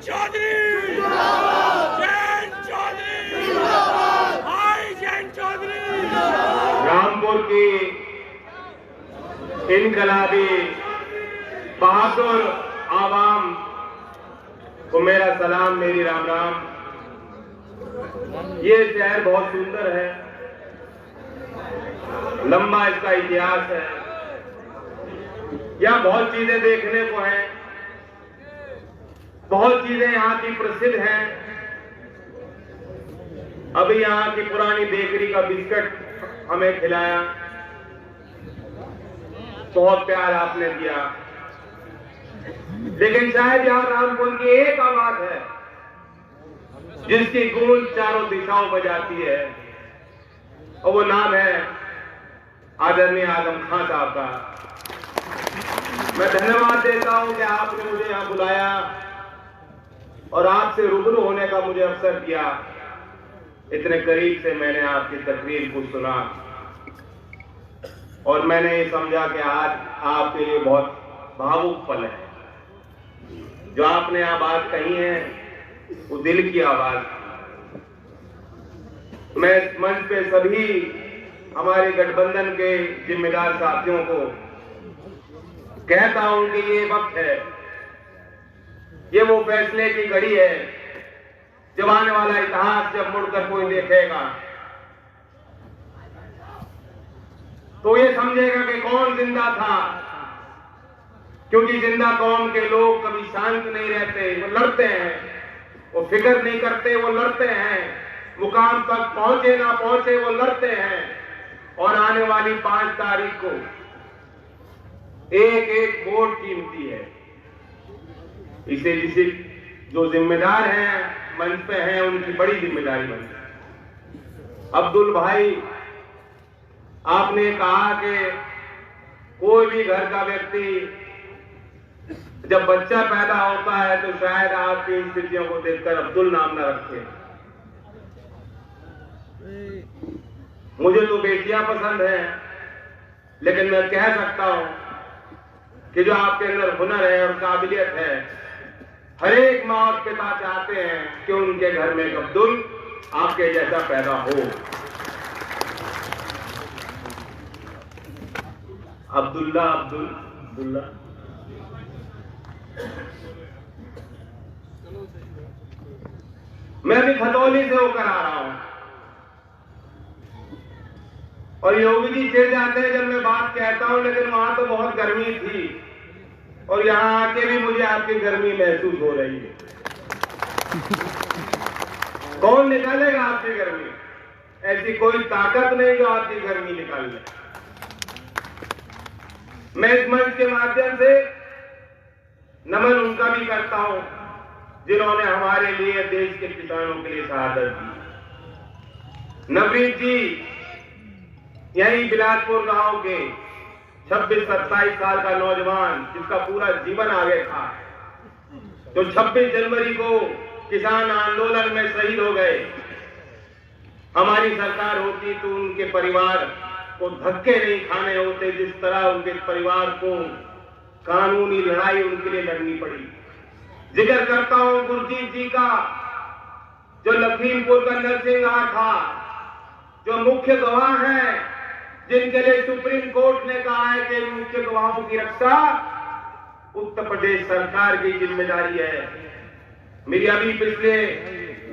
चौधरी, जयंत चौधरी, भाई जयंत चौधरी। रामपुर की इनकलाबी बहादुर आवाम को मेरा सलाम, मेरी राम राम। ये शहर बहुत सुंदर है, लंबा इसका इतिहास है, यहाँ बहुत चीजें देखने को हैं, बहुत चीजें यहाँ की प्रसिद्ध हैं। अभी यहाँ की पुरानी बेकरी का बिस्किट हमें खिलाया, बहुत प्यार आपने दिया। लेकिन शायद यहाँ रामपुर की एक आवाज है जिसकी गूंज चारों दिशाओं में जाती है, और वो नाम है आदरणीय आजम खान साहब का। मैं धन्यवाद देता हूं कि आपने मुझे यहां बुलाया और आपसे रूबरू होने का मुझे अवसर दिया। इतने करीब से मैंने आपकी तकरीर को सुना और मैंने ये समझा कि आज आपके लिए बहुत भावुक पल है। जो आपने यहाँ बात कही है वो दिल की आवाज। मैं इस मंच पे सभी हमारे गठबंधन के जिम्मेदार साथियों को कहता हूं कि ये वक्त है, ये वो फैसले की घड़ी है जब आने वाला इतिहास जब मुड़कर कोई देखेगा तो ये समझेगा कि कौन जिंदा था। क्योंकि जिंदा कौम के लोग कभी शांत नहीं रहते, वो लड़ते हैं, वो फिक्र नहीं करते, वो लड़ते हैं, मुकाम तक पहुंचे ना पहुंचे वो लड़ते हैं। और आने वाली 5 तारीख को एक एक वोट कीमती है। इसे जिसे जो जिम्मेदार हैं मंच पे हैं उनकी बड़ी जिम्मेदारी बनती है। अब्दुल भाई, आपने कहा कि कोई भी घर का व्यक्ति जब बच्चा पैदा होता है तो शायद आपकी स्थितियों को देखकर अब्दुल नाम न रखे। मुझे तो बेटियां पसंद है, लेकिन मैं कह सकता हूं कि जो आपके अंदर हुनर है और काबिलियत है, हर एक मां और पिता चाहते हैं कि उनके घर में एक अब्दुल आपके जैसा पैदा हो। अब्दुल्ला मैं अभी खतौली से होकर आ रहा हूं और योगी जी चिढ़ जाते हैं जब मैं बात कहता हूं, लेकिन वहां तो बहुत गर्मी थी और यहां आके भी मुझे आपकी गर्मी महसूस हो रही है। कौन निकालेगा आपकी गर्मी? ऐसी कोई ताकत नहीं जो आपकी गर्मी निकाल ले। मैं इस मंच के माध्यम से नमन उनका भी करता हूं जिन्होंने हमारे लिए, देश के किसानों के लिए शहादत दी। नवरीत जी यही बिलासपुर गांव के 26-27 साल का नौजवान जिसका पूरा जीवन आगे था, जो 26 जनवरी को किसान आंदोलन में शहीद हो गए। हमारी सरकार होती तो उनके परिवार को धक्के नहीं खाने होते जिस तरह उनके परिवार को कानूनी लड़ाई उनके लिए लड़नी पड़ी। जिक्र करता हूं गुरजीत जी का, जो लखीमपुर का नरसिंहहाट था, जो मुख्य गवाह हैं, जिनके लिए सुप्रीम कोर्ट ने कहा है कि मुख्य गवाहों की रक्षा उत्तर प्रदेश सरकार की जिम्मेदारी है। मेरी अभी पिछले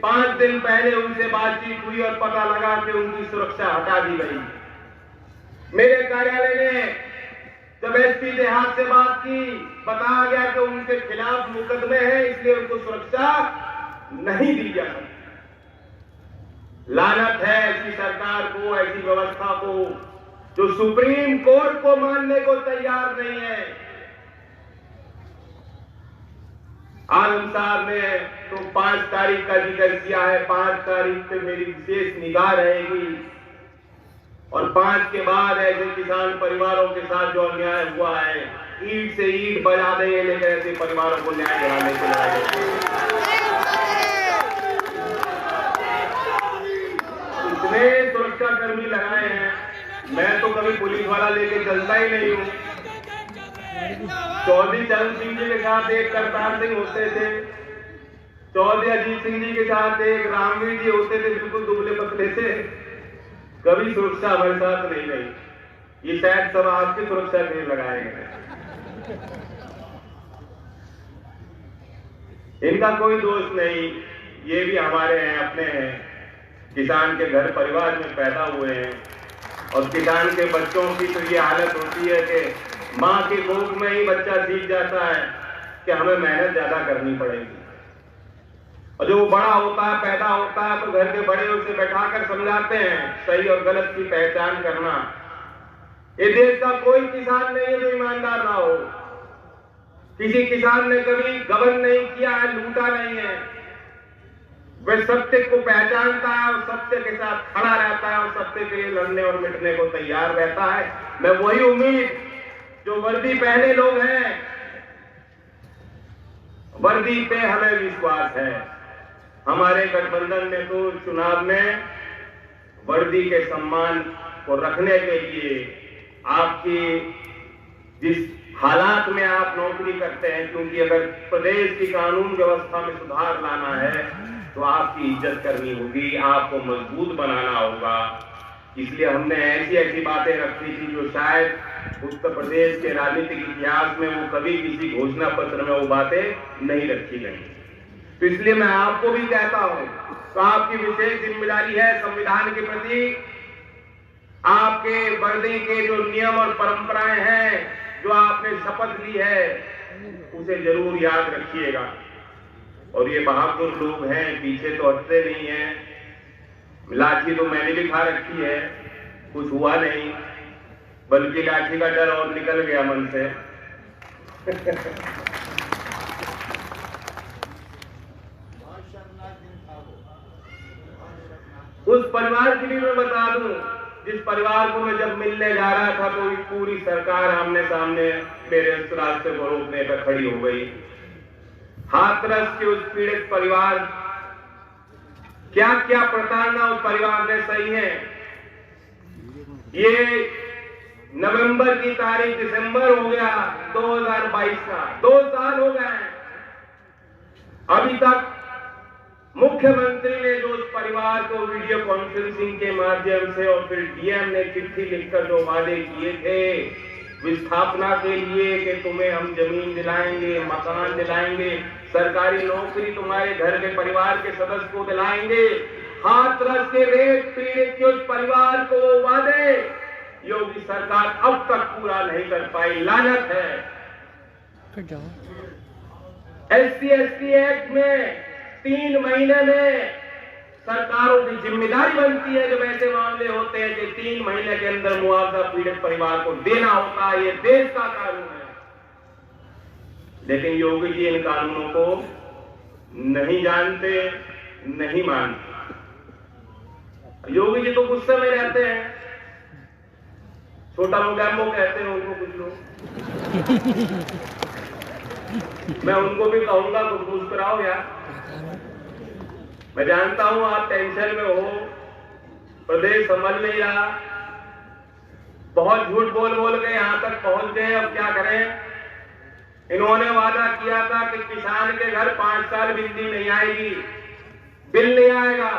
5 दिन पहले उनसे बातचीत हुई और पता लगा कि उनकी सुरक्षा हटा दी गई। मेरे कार्यालय ने जब एसपी देहात से बात की, बताया गया कि उनके खिलाफ मुकदमे हैं, इसलिए उनको सुरक्षा नहीं दी जा सकती। लानत है ऐसी सरकार को, ऐसी व्यवस्था को जो सुप्रीम कोर्ट को मानने को तैयार नहीं है। आलम साहब ने तो 5 तारीख का जिक्र किया है। 5 तारीख पे मेरी विशेष निगाह रहेगी और 5 के बाद ऐसे किसान परिवारों के साथ जो अन्याय हुआ है, ईंट से ईंट बजा देंगे, लेकिन ऐसे परिवारों को न्याय दिलाने के लिए इतने सुरक्षा कर्मी लगाए हैं। मैं तो कभी पुलिस वाला लेके चलता ही नहीं हूं। चौधरी चरण सिंह जी के साथ एक करतार सिंह होते थे, चौधरी अजीत सिंह जी के साथ एक रामवीर जी होते थे, बिल्कुल दुबले पतले से, कभी सुरक्षा हमारे साथ नहीं रही। ये शायद सब आपकी सुरक्षा के लिए लगाए गए। इनका कोई दोष नहीं, ये भी हमारे हैं, अपने हैं, किसान के घर परिवार में पैदा हुए हैं। और किसान के बच्चों की तो ये हालत होती है कि माँ की गोद में ही बच्चा सीख जाता है कि हमें मेहनत ज्यादा करनी पड़ेगी। और जो बड़ा होता है, पैदा होता है, तो घर के बड़े उसे बैठाकर समझाते हैं सही और गलत की पहचान करना। ये देश का कोई किसान नहीं है जो ईमानदार ना हो। किसी किसान ने कभी गबन नहीं किया है, लूटा नहीं है। वह सत्य को पहचानता है और सत्य के साथ खड़ा रहता है और सत्य के लिए लड़ने और मिटने को तैयार रहता है। मैं वही उम्मीद जो वर्दी पहने लोग हैं, वर्दी पे हमें विश्वास है। हमारे गठबंधन ने तो चुनाव में वर्दी के सम्मान को रखने के लिए, आपकी जिस हालात में आप नौकरी करते हैं, क्योंकि अगर प्रदेश की कानून व्यवस्था में सुधार लाना है तो आपकी इज्जत करनी होगी, आपको मजबूत बनाना होगा। इसलिए हमने ऐसी ऐसी बातें रखी थी जो शायद उत्तर प्रदेश के राजनीतिक इतिहास में वो कभी किसी घोषणा पत्र में वो बातें नहीं रखी गई। तो इसलिए मैं आपको भी कहता हूं, तो आपकी विशेष जिम्मेदारी है संविधान के प्रति, आपके वर्दी के जो नियम और परंपराएं हैं, जो आपने शपथ ली है, उसे जरूर याद रखिएगा। और ये बहादुर लोग हैं, पीछे तो हटते नहीं हैं। लाठी तो मैंने भी खा रखी है, कुछ हुआ नहीं, बल्कि लाठी का डर और निकल गया मन से। उस परिवार के लिए मैं बता दूं, जिस परिवार को मैं जब मिलने जा रहा था तो पूरी सरकार आमने सामने मेरे उस रास्ते को रोकने पर खड़ी हो गई। हाथरस के उस पीड़ित परिवार, क्या क्या प्रताड़ना उस परिवार ने सही है। ये नवंबर की तारीख दिसंबर हो गया 2022 का, 2 साल हो गए। अभी तक मुख्यमंत्री ने जो उस परिवार को वीडियो कॉन्फ्रेंसिंग के माध्यम से और फिर डीएम ने चिट्ठी लिखकर जो वादे किए थे विस्थापना के लिए कि तुम्हें हम जमीन दिलाएंगे, मकान दिलाएंगे, सरकारी नौकरी तुम्हारे घर के परिवार के सदस्य को दिलाएंगे, हाथरस के रेत पीड़ित के उस परिवार को वादे योगी सरकार अब तक पूरा नहीं कर पाई। लानत है। SC/ST एक्ट में 3 महीने में सरकारों की जिम्मेदारी बनती है जब ऐसे मामले होते हैं कि 3 महीने के अंदर मुआवजा पीड़ित परिवार को देना होता है। ये देश का कानून है। लेकिन योगी जी इन कानूनों को नहीं जानते, नहीं मानते। योगी जी तो गुस्से में रहते हैं, छोटा मोगैम्बो कहते हैं उनको कुछ लोग। मैं उनको भी कहूंगा कुछ मुस्कुराओ यार। मैं जानता हूं आप टेंशन में हो, प्रदेश संभल नहीं रहा, बहुत झूठ बोल बोल के यहां तक पहुंच गए। अब क्या करें? इन्होंने वादा किया था कि किसान के घर 5 साल बिजली नहीं आएगी, बिल नहीं आएगा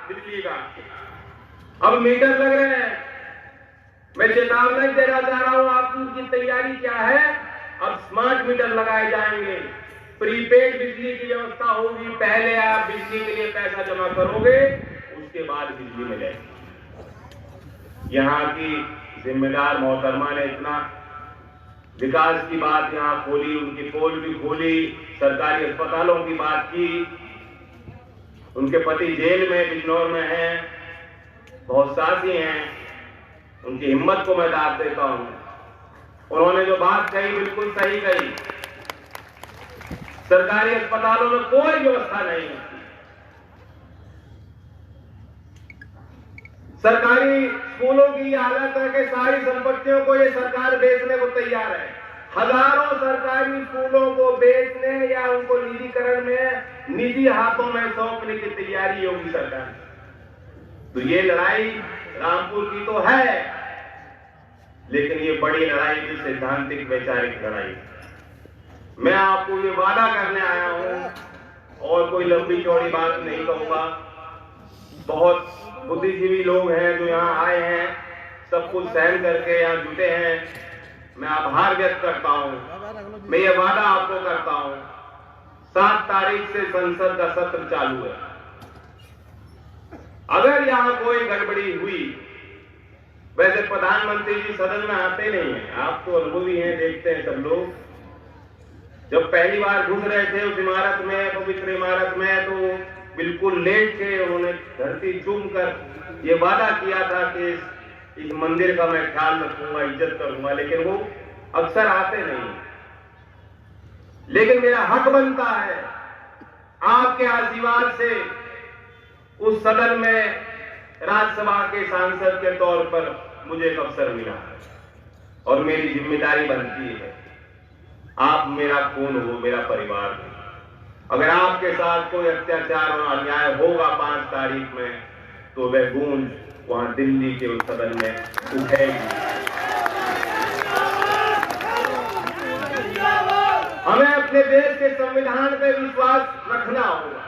बिजली का। अब मीटर लग रहे हैं। मैं चेतावनी देना चाह रहा हूं, आपकी उनकी तैयारी क्या है? अब स्मार्ट मीटर लगाए जाएंगे, प्रीपेड बिजली की व्यवस्था होगी। पहले आप बिजली के लिए पैसा जमा करोगे, उसके बाद बिजली मिलेगी। यहाँ की जिम्मेदार मोहतरमा ने इतना विकास की बात यहाँ खोली, उनकी पोल भी खोली, सरकारी अस्पतालों की बात की। उनके पति जेल में बिजनौर में हैं, बहुत साथी हैं, उनकी हिम्मत को मैं दाद देता हूं। उन्होंने जो बात कही बिल्कुल सही कही। सरकारी अस्पतालों में कोई व्यवस्था नहीं है। सरकारी स्कूलों की हालत है कि सारी संपत्तियों को ये सरकार बेचने को तैयार है। हजारों सरकारी स्कूलों को बेचने या उनको निजीकरण में निजी हाथों में सौंपने की तैयारी योगी सरकार। तो ये लड़ाई रामपुर की तो है, लेकिन ये बड़ी लड़ाई थी, सिद्धांतिक वैचारिक लड़ाई। मैं आपको ये वादा करने आया हूं और कोई लंबी चौड़ी बात नहीं कहूंगा। बहुत बुद्धिजीवी लोग हैं जो यहाँ आए हैं, सब कुछ सहन करके यहाँ जुटे हैं। मैं आभार व्यक्त करता हूँ। मैं ये वादा आपको करता हूँ, 7 तारीख से संसद का सत्र चालू है। अगर यहाँ कोई गड़बड़ी हुई, वैसे प्रधानमंत्री जी सदन में आते नहीं हैं, आप तो अनुभवी हैं, देखते हैं सब लोग। जब पहली बार घुस रहे थे उस इमारत में, पवित्र इमारत में, तो बिल्कुल लेट के उन्होंने धरती चूम कर ये वादा किया था कि इस मंदिर का मैं ख्याल रखूंगा, इज्जत करूंगा, लेकिन वो अक्सर आते नहीं। लेकिन मेरा हक बनता है आपके आशीर्वाद से उस सदन में राज्यसभा के सांसद के तौर पर मुझे एक अवसर मिला है और मेरी जिम्मेदारी बनती है। आप मेरा खून हो, मेरा परिवार हो। अगर आपके साथ कोई अत्याचार और अन्याय होगा 5 तारीख में, तो वह गूंज वहां दिल्ली के उस सदन में उठेगी। हमें अपने देश के संविधान पर विश्वास रखना होगा।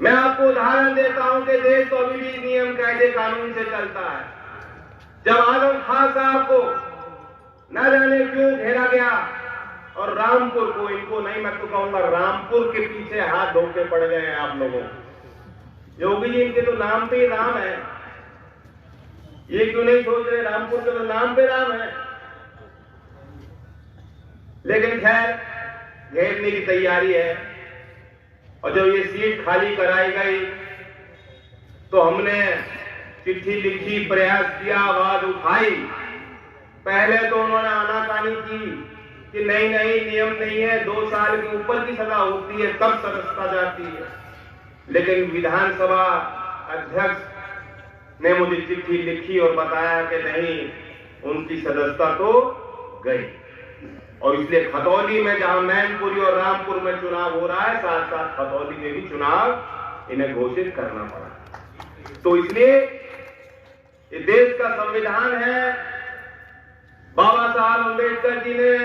मैं आपको उदाहरण देता हूं कि देश तो अभी भी नियम कायदे कानून से चलता है। जब आजम खान साहब को न जाने क्यों घेरा गया और रामपुर को, इनको नहीं मैं तो कहूंगा रामपुर के पीछे हाथ धोके पड़ गए हैं आप लोगों। योगी जी इनके तो नाम पे ही राम है, ये क्यों नहीं सोच रहे रामपुर के तो नाम पे राम है। लेकिन खैर घेरने की तैयारी है और जब ये सीट खाली कराई गई तो हमने चिट्ठी लिखी, प्रयास किया, आवाज उठाई। पहले तो उन्होंने आनाकानी की कि नहीं नियम नहीं है, 2 साल के ऊपर की सजा होती है तब सदस्यता जाती है। लेकिन विधानसभा अध्यक्ष ने मुझे चिट्ठी लिखी और बताया कि नहीं, उनकी सदस्यता तो गई। और इसलिए खतौली में जहां मैनपुरी और रामपुर में चुनाव हो रहा है, साथ साथ खतौली में भी चुनाव इन्हें घोषित करना पड़ा। तो इसलिए ये देश का संविधान है, बाबा साहब अम्बेडकर जी ने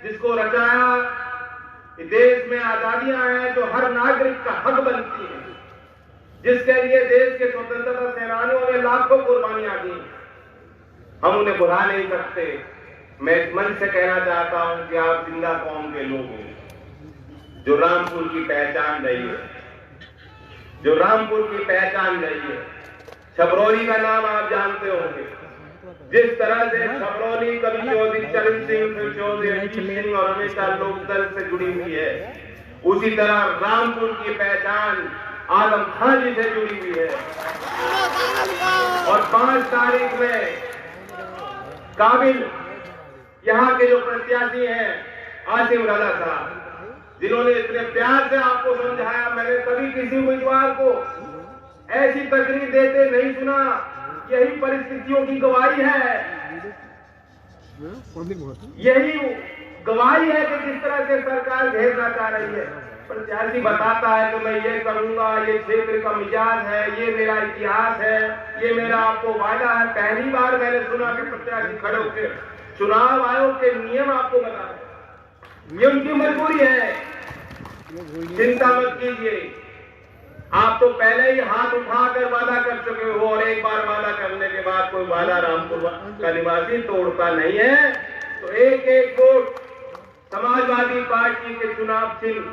जिसको रचाया, ये देश में आजादियां हैं जो हर नागरिक का हक बनती हैं, जिसके लिए देश के स्वतंत्रता सेनानियों ने लाखों कुर्बानियां दी। हम उन्हें भुला नहीं सकते। मैं इस मंच से कहना चाहता हूं कि आप जिंदा कौम के लोग हैं, जो रामपुर की पहचान रही है, जो रामपुर की पहचान रही है। छबरौली का नाम आप जानते होंगे। जिस तरह से छबरौली कवि चौधरी चरण सिंह, फिर चौधरी अजीत सिंह और हमेशा लोकदल से जुड़ी हुई है, उसी तरह रामपुर की पहचान आजम खान जी से जुड़ी हुई है। और 5 तारीख में काबिल यहाँ के जो प्रत्याशी हैं, आसिम रजा साहब, जिन्होंने इतने प्यार से आपको समझाया, मैंने कभी किसी उम्मीदवार को ऐसी तकरीर देते नहीं सुना। यही परिस्थितियों की गवाही है, यही गवाही है कि किस तरह से सरकार घेरना चाह रही है। प्रत्याशी बताता है कि मैं ये करूंगा, ये क्षेत्र का मिजाज है, ये मेरा इतिहास है, ये मेरा आपको वादा है। पहली बार मैंने सुना कि प्रत्याशी खड़े होकर चुनाव आयोग के नियम आपको बता रहे, ये उनकी मजबूरी है। चिंता मत कीजिए, आप तो पहले ही हाथ उठाकर वादा कर चुके हो और एक बार वादा करने के बाद कोई वादा रामपुर का निवासी तोड़ता नहीं है। तो एक एक वोट समाजवादी पार्टी के चुनाव चिन्ह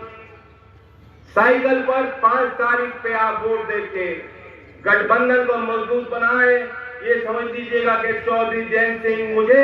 साइकिल पर 5 तारीख पे आप वोट देके गठबंधन को मजबूत बनाए। ये समझ लीजिएगा कि चौधरी जयंत सिंह मुझे